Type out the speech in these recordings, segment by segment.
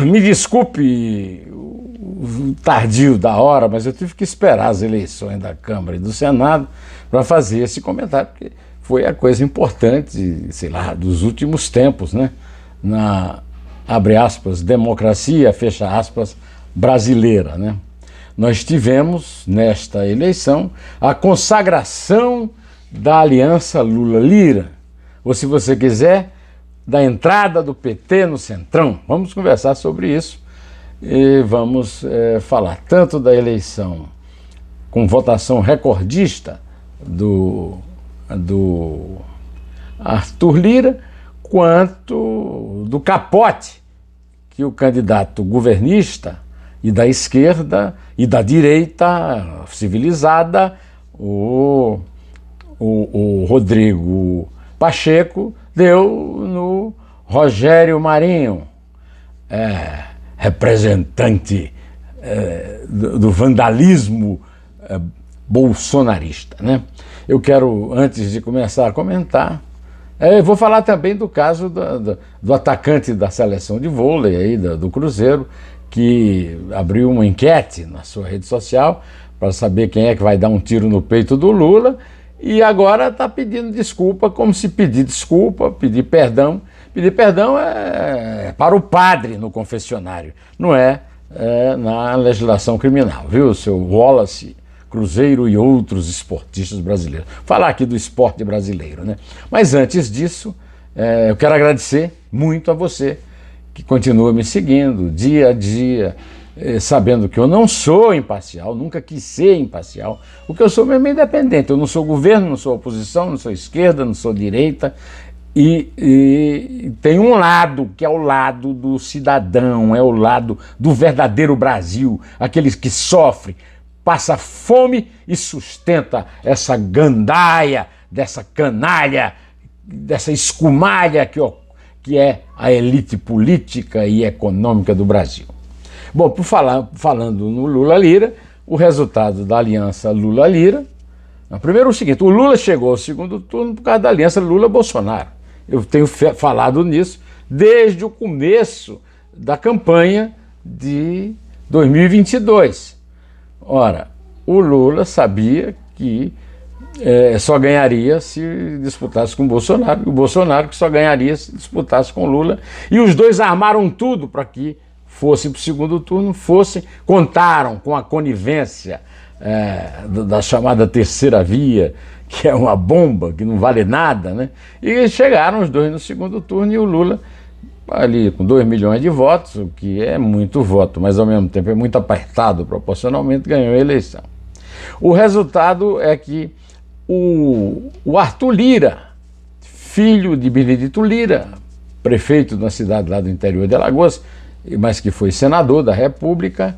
Me desculpe o tardio da hora, mas eu tive que esperar as eleições da Câmara e do Senado para fazer esse comentário, porque foi a coisa importante, sei lá, dos últimos tempos, né? Na, abre aspas, democracia, fecha aspas, brasileira, né? Nós tivemos, nesta eleição, a consagração da aliança Lula-Lira, ou, se você quiser, da entrada do PT no Centrão. Vamos conversar sobre isso e vamos falar tanto da eleição com votação recordista do Arthur Lira, quanto do capote que o candidato governista e da esquerda e da direita civilizada, o Rodrigo Pacheco, deu no Rogério Marinho, representante do vandalismo bolsonarista, né? Eu quero, antes de começar a comentar, eu vou falar também do caso do atacante da seleção de vôlei aí, do Cruzeiro, que abriu uma enquete na sua rede social para saber quem é que vai dar um tiro no peito do Lula, e agora está pedindo desculpa, como se pedir desculpa, pedir perdão. Pedir perdão é para o padre no confessionário, não é na legislação criminal, viu, seu Wallace, Cruzeiro e outros esportistas brasileiros. Falar aqui do esporte brasileiro, né? Mas antes disso, eu quero agradecer muito a você que continua me seguindo dia a dia, sabendo que eu não sou imparcial, nunca quis ser imparcial. O que eu sou mesmo é independente. Eu não sou governo, não sou oposição, não sou esquerda, não sou direita. E tem um lado que é o lado do cidadão, é o lado do verdadeiro Brasil, aqueles que sofrem, passa fome e sustenta essa gandaia, dessa canalha, dessa escumalha que é a elite política e econômica do Brasil. Bom, falando no Lula-Lira, o resultado da aliança Lula-Lira, primeiro o seguinte, o Lula chegou ao segundo turno por causa da aliança Lula-Bolsonaro. Eu tenho falado nisso desde o começo da campanha de 2022. Ora, o Lula sabia que só ganharia se disputasse com o Bolsonaro, e o Bolsonaro que só ganharia se disputasse com o Lula, e os dois armaram tudo para que fossem para o segundo turno, contaram com a conivência da chamada terceira via, que é uma bomba, que não vale nada, né? E chegaram os dois no segundo turno e o Lula, ali com 2 milhões de votos, o que é muito voto, mas ao mesmo tempo é muito apertado proporcionalmente, ganhou a eleição. O resultado é que o Arthur Lira, filho de Benedito Lira, prefeito da cidade lá do interior de Alagoas, mas que foi senador da República,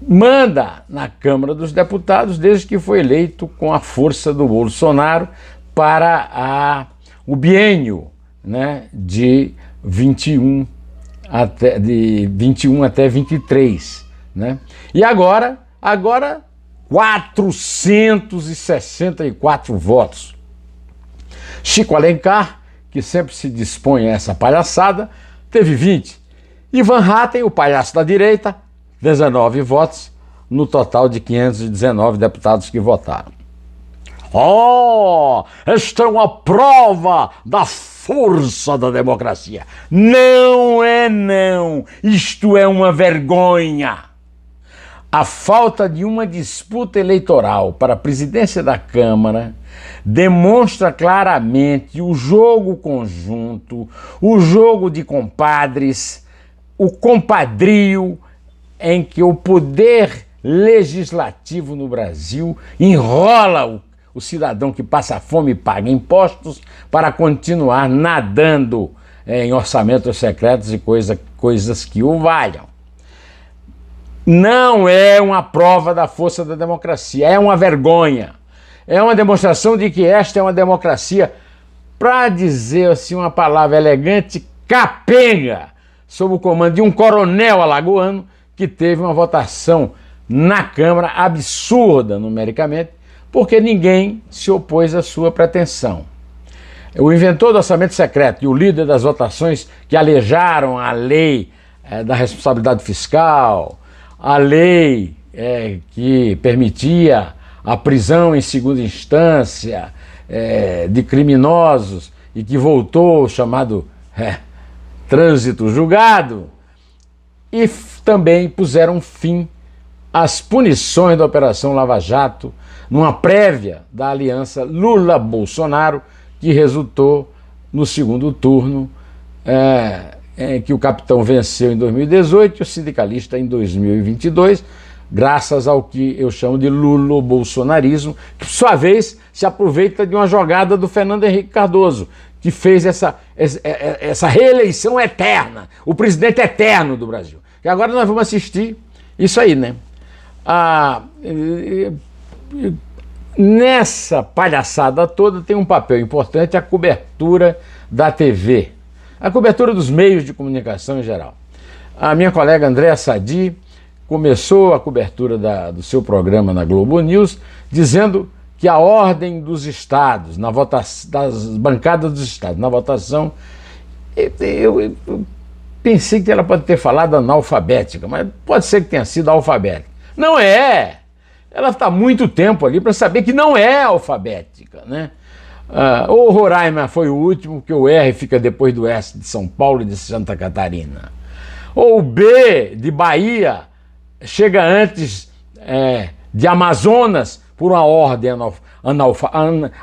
manda na Câmara dos Deputados desde que foi eleito com a força do Bolsonaro para o biênio, né, de 21 até 23, né? E agora 464 votos. Chico Alencar, que sempre se dispõe a essa palhaçada, teve 20. Ivan Hatten, o palhaço da direita, 19 votos, no total de 519 deputados que votaram. Esta é uma prova da força da democracia. Não é não, isto é uma vergonha. A falta de uma disputa eleitoral para a presidência da Câmara demonstra claramente o jogo conjunto, o jogo de compadres, o compadrio em que o poder legislativo no Brasil enrola o cidadão que passa fome e paga impostos para continuar nadando em orçamentos secretos e coisas que o valham. Não é uma prova da força da democracia, é uma vergonha. É uma demonstração de que esta é uma democracia, para dizer assim uma palavra elegante, capenga, sob o comando de um coronel alagoano que teve uma votação na Câmara absurda numericamente, porque ninguém se opôs à sua pretensão. O inventor do orçamento secreto e o líder das votações que alejaram a lei da responsabilidade fiscal, a lei que permitia a prisão em segunda instância de criminosos e que voltou o chamado trânsito julgado, e também puseram fim às punições da Operação Lava Jato, numa prévia da aliança Lula-Bolsonaro, que resultou no segundo turno, em que o capitão venceu em 2018 e o sindicalista em 2022, graças ao que eu chamo de lulo-bolsonarismo, que por sua vez se aproveita de uma jogada do Fernando Henrique Cardoso, que fez essa reeleição eterna, o presidente eterno do Brasil. E agora nós vamos assistir isso aí, né? Nessa palhaçada toda tem um papel importante a cobertura da TV, a cobertura dos meios de comunicação em geral. A minha colega Andréa Sadi começou a cobertura do seu programa na Globo News dizendo que a ordem dos estados, das bancadas dos estados, na votação, eu pensei que ela pode ter falado analfabética, mas pode ser que tenha sido alfabética. Não é! Ela está há muito tempo ali para saber que não é alfabética, né? O Roraima foi o último, porque o R fica depois do S de São Paulo e de Santa Catarina. Ou o B de Bahia chega antes de Amazonas por uma ordem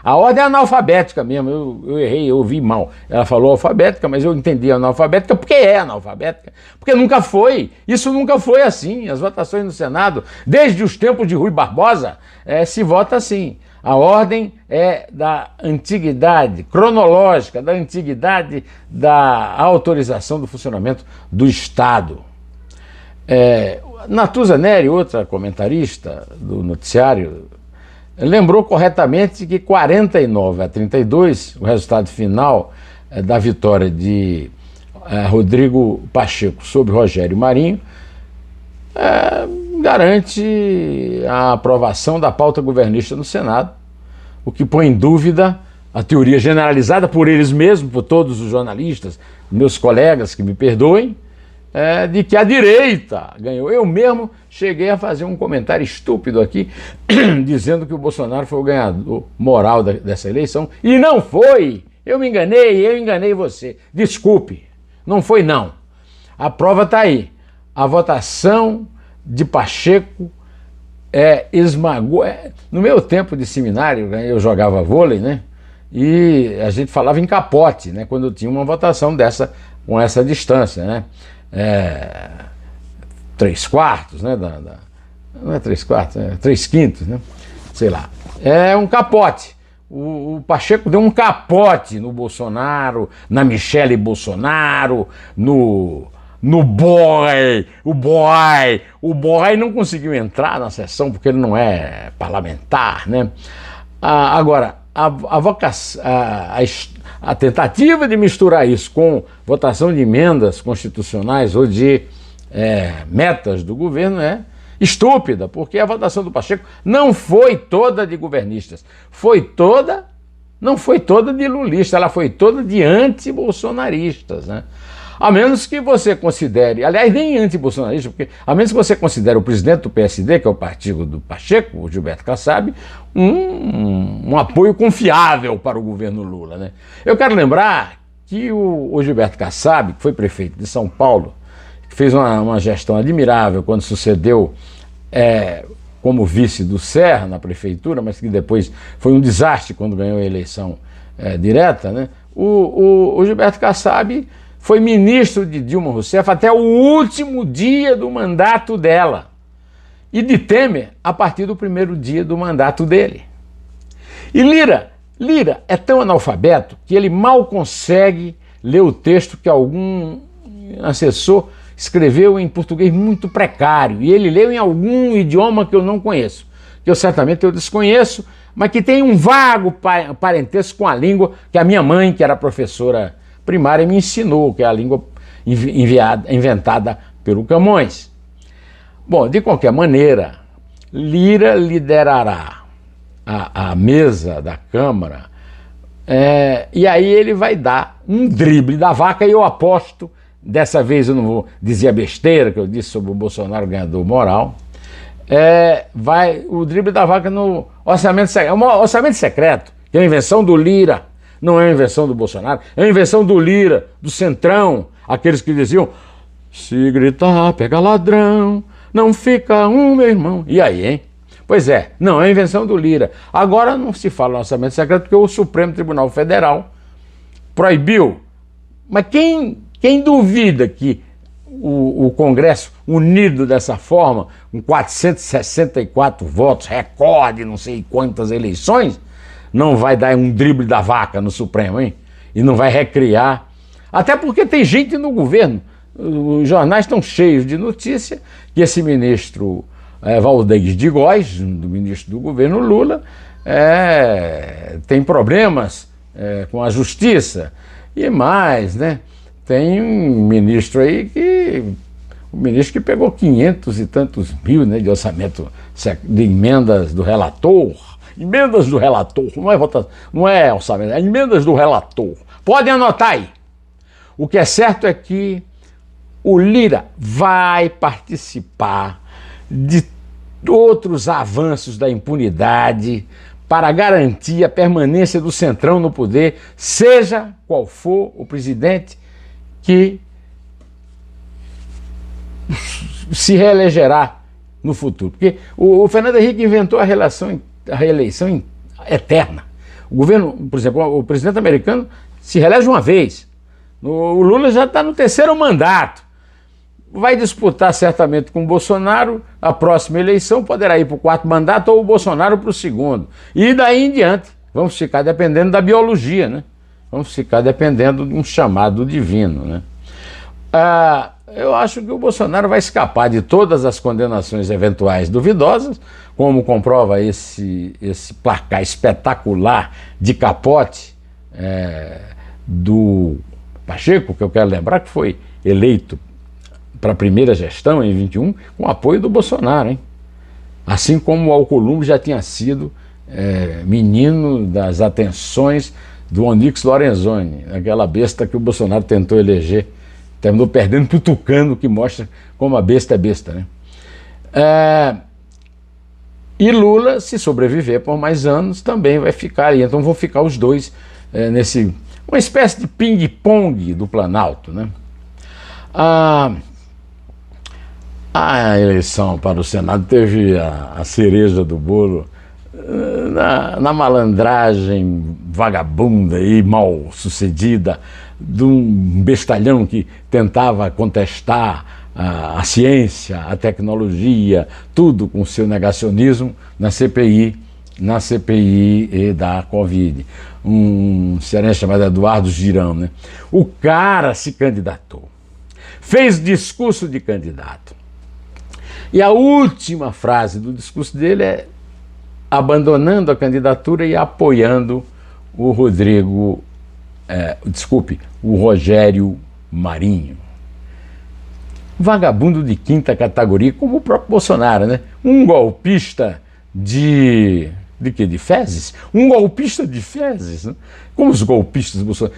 a ordem é analfabética mesmo, eu errei, eu ouvi mal. Ela falou alfabética, mas eu entendi analfabética porque é analfabética, porque nunca foi, isso nunca foi assim. As votações no Senado, desde os tempos de Rui Barbosa, se vota assim. A ordem é da antiguidade cronológica, da antiguidade da autorização do funcionamento do Estado. Natuza Neri, outra comentarista do noticiário, lembrou corretamente que 49-32, o resultado final da vitória de Rodrigo Pacheco sobre Rogério Marinho, garante a aprovação da pauta governista no Senado, o que põe em dúvida a teoria generalizada por eles mesmos, por todos os jornalistas, meus colegas que me perdoem, de que a direita ganhou. Eu mesmo cheguei a fazer um comentário estúpido aqui, dizendo que o Bolsonaro foi o ganhador moral dessa eleição, e não foi! Eu enganei você. Desculpe, não foi não. A prova está aí. A votação de Pacheco esmagou. No meu tempo de seminário, eu jogava vôlei, né? E a gente falava em capote, né? Quando tinha uma votação dessa, com essa distância, né? 3/4, né? Não é 3/4, é 3/5, né? Sei lá. É um capote. O Pacheco deu um capote no Bolsonaro, na Michele Bolsonaro, no boy. O boy não conseguiu entrar na sessão porque ele não é parlamentar, né? Agora, a tentativa de misturar isso com votação de emendas constitucionais ou de metas do governo é estúpida, porque a votação do Pacheco não foi toda de governistas, não foi toda de lulistas, ela foi toda de anti-bolsonaristas, né? A menos que você considere, aliás, nem anti-bolsonarista, porque a menos que você considere o presidente do PSD, que é o partido do Pacheco, o Gilberto Kassab, um apoio confiável para o governo Lula, né? Eu quero lembrar que o Gilberto Kassab, que foi prefeito de São Paulo, que fez uma gestão admirável quando sucedeu como vice do Serra na prefeitura, mas que depois foi um desastre quando ganhou a eleição direta, né? O Gilberto Kassab foi ministro de Dilma Rousseff até o último dia do mandato dela, e de Temer a partir do primeiro dia do mandato dele. E Lira é tão analfabeto que ele mal consegue ler o texto que algum assessor escreveu em português muito precário, e ele leu em algum idioma que eu não conheço, que eu desconheço, mas que tem um vago parentesco com a língua que a minha mãe, que era professora primária, me ensinou, que é a língua inventada pelo Camões. Bom, de qualquer maneira, Lira liderará a mesa da Câmara E aí ele vai dar um drible da vaca, e eu aposto, dessa vez eu não vou dizer a besteira que eu disse sobre o Bolsonaro ganhador moral, vai o drible da vaca no orçamento secreto. É um orçamento secreto, que é uma invenção do Lira, não é uma invenção do Bolsonaro, é uma invenção do Lira, do Centrão, aqueles que diziam: se gritar, pega ladrão, não fica um, meu irmão. E aí, hein? Pois é, não, é invenção do Lira. Agora não se fala no orçamento secreto porque o Supremo Tribunal Federal proibiu. Mas quem duvida que o Congresso, unido dessa forma, com 464 votos, recorde não sei quantas eleições, não vai dar um drible da vaca no Supremo, hein? E não vai recriar. Até porque tem gente no governo, os jornais estão cheios de notícia que esse ministro Valdez de Góes, do ministro do governo Lula, tem problemas com a justiça. E mais, né? Tem um ministro aí o ministro que pegou 500 e tantos mil, né, de orçamento, de emendas do relator. Emendas do relator, não é orçamento, é emendas do relator. Podem anotar aí. O que é certo é que o Lira vai participar de outros avanços da impunidade para garantir a permanência do Centrão no poder, seja qual for o presidente que se reelegerá no futuro. Porque o Fernando Henrique inventou a reeleição eterna. O governo, por exemplo, o presidente americano se reelege uma vez. O Lula já está no 3º mandato. Vai disputar certamente com o Bolsonaro a próxima eleição, poderá ir para o 4º mandato ou o Bolsonaro para o 2º. E daí em diante, vamos ficar dependendo da biologia, né? Vamos ficar dependendo de um chamado divino, né? Eu acho que o Bolsonaro vai escapar de todas as condenações eventuais duvidosas, como comprova esse placar espetacular de capote do Pacheco, que eu quero lembrar que foi eleito para a primeira gestão em 21 com apoio do Bolsonaro, hein? Assim como o Alcolumbre já tinha sido menino das atenções do Onyx Lorenzoni, aquela besta que o Bolsonaro tentou eleger, terminou perdendo para o Tucano, que mostra como a besta é besta, né? E Lula, se sobreviver por mais anos, também vai ficar, e então vão ficar os dois uma espécie de ping-pong do Planalto, né? A eleição para o Senado teve a cereja do bolo na malandragem vagabunda e mal sucedida de um bestalhão que tentava contestar a ciência, a tecnologia, tudo com seu negacionismo na CPI da Covid. Um cearense chamado Eduardo Girão, né? O cara se candidatou, fez discurso de candidato. E a última frase do discurso dele é abandonando a candidatura e apoiando o Rogério Marinho. Vagabundo de quinta categoria, como o próprio Bolsonaro, né? Um golpista de fezes? Um golpista de fezes, né? Como os golpistas do Bolsonaro.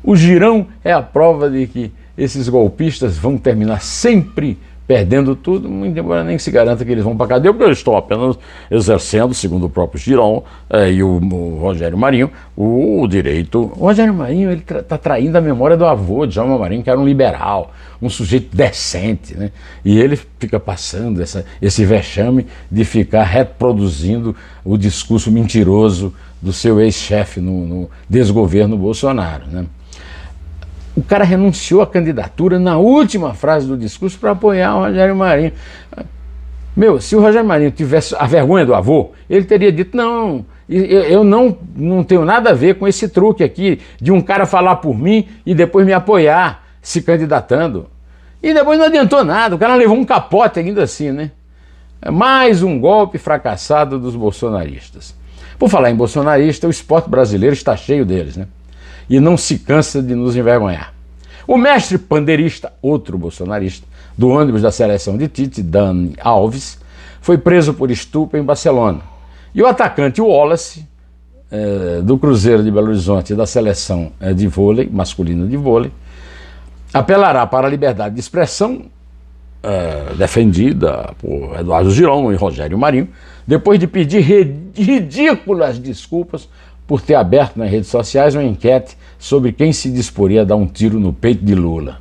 O Girão é a prova de que esses golpistas vão terminar sempre perdendo tudo, embora nem se garanta que eles vão para a cadeia, porque eles estão apenas exercendo, segundo o próprio Girão e o Rogério Marinho, o direito. O Rogério Marinho está traindo a memória do avô de Djalma Marinho, que era um liberal, um sujeito decente, né? E ele fica passando esse vexame de ficar reproduzindo o discurso mentiroso do seu ex-chefe no desgoverno Bolsonaro, né? O cara renunciou à candidatura na última frase do discurso para apoiar o Rogério Marinho. Se o Rogério Marinho tivesse a vergonha do avô, ele teria dito: não, eu não tenho nada a ver com esse truque aqui de um cara falar por mim e depois me apoiar se candidatando. E depois não adiantou nada, o cara levou um capote ainda assim, né? Mais um golpe fracassado dos bolsonaristas. Por falar em bolsonarista, o esporte brasileiro está cheio deles, né? E não se cansa de nos envergonhar. O mestre pandeirista, outro bolsonarista, do ônibus da seleção de Tite, Dani Alves, foi preso por estupro em Barcelona. E o atacante Wallace do Cruzeiro de Belo Horizonte e da seleção de vôlei, masculina de vôlei, apelará para a liberdade de expressão defendida por Eduardo Girão e Rogério Marinho, depois de pedir ridículas desculpas por ter aberto nas redes sociais uma enquete sobre quem se disporia a dar um tiro no peito de Lula.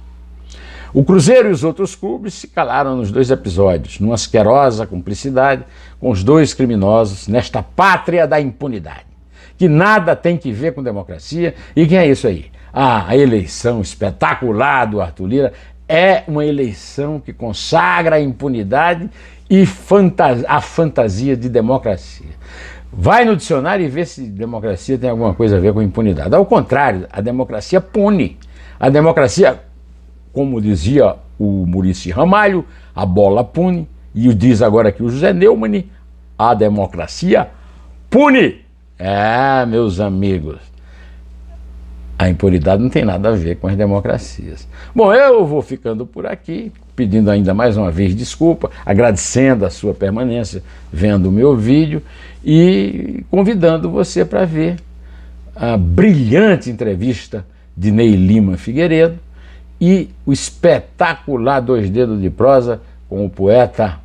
O Cruzeiro e os outros clubes se calaram nos 2 episódios, numa asquerosa cumplicidade com os 2 criminosos nesta pátria da impunidade, que nada tem que ver com democracia. E quem é isso aí? A eleição espetacular do Arthur Lira é uma eleição que consagra a impunidade e a fantasia de democracia. Vai no dicionário e vê se democracia tem alguma coisa a ver com impunidade. Ao contrário, a democracia pune. A democracia, como dizia o Muricy Ramalho, a bola pune, e diz agora aqui o José Neumann, a democracia pune. Meus amigos, a impunidade não tem nada a ver com as democracias. Bom, eu vou ficando por aqui, pedindo ainda mais uma vez desculpa, agradecendo a sua permanência vendo o meu vídeo e convidando você para ver a brilhante entrevista de Ney Lima Figueiredo e o espetacular 2 Dedos de Prosa com o poeta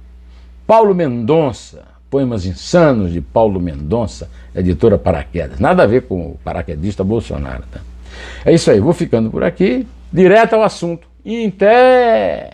Paulo Mendonça, Poemas Insanos de Paulo Mendonça, editora Paraquedas. Nada a ver com o paraquedista Bolsonaro, tá? É isso aí, vou ficando por aqui, direto ao assunto. Até!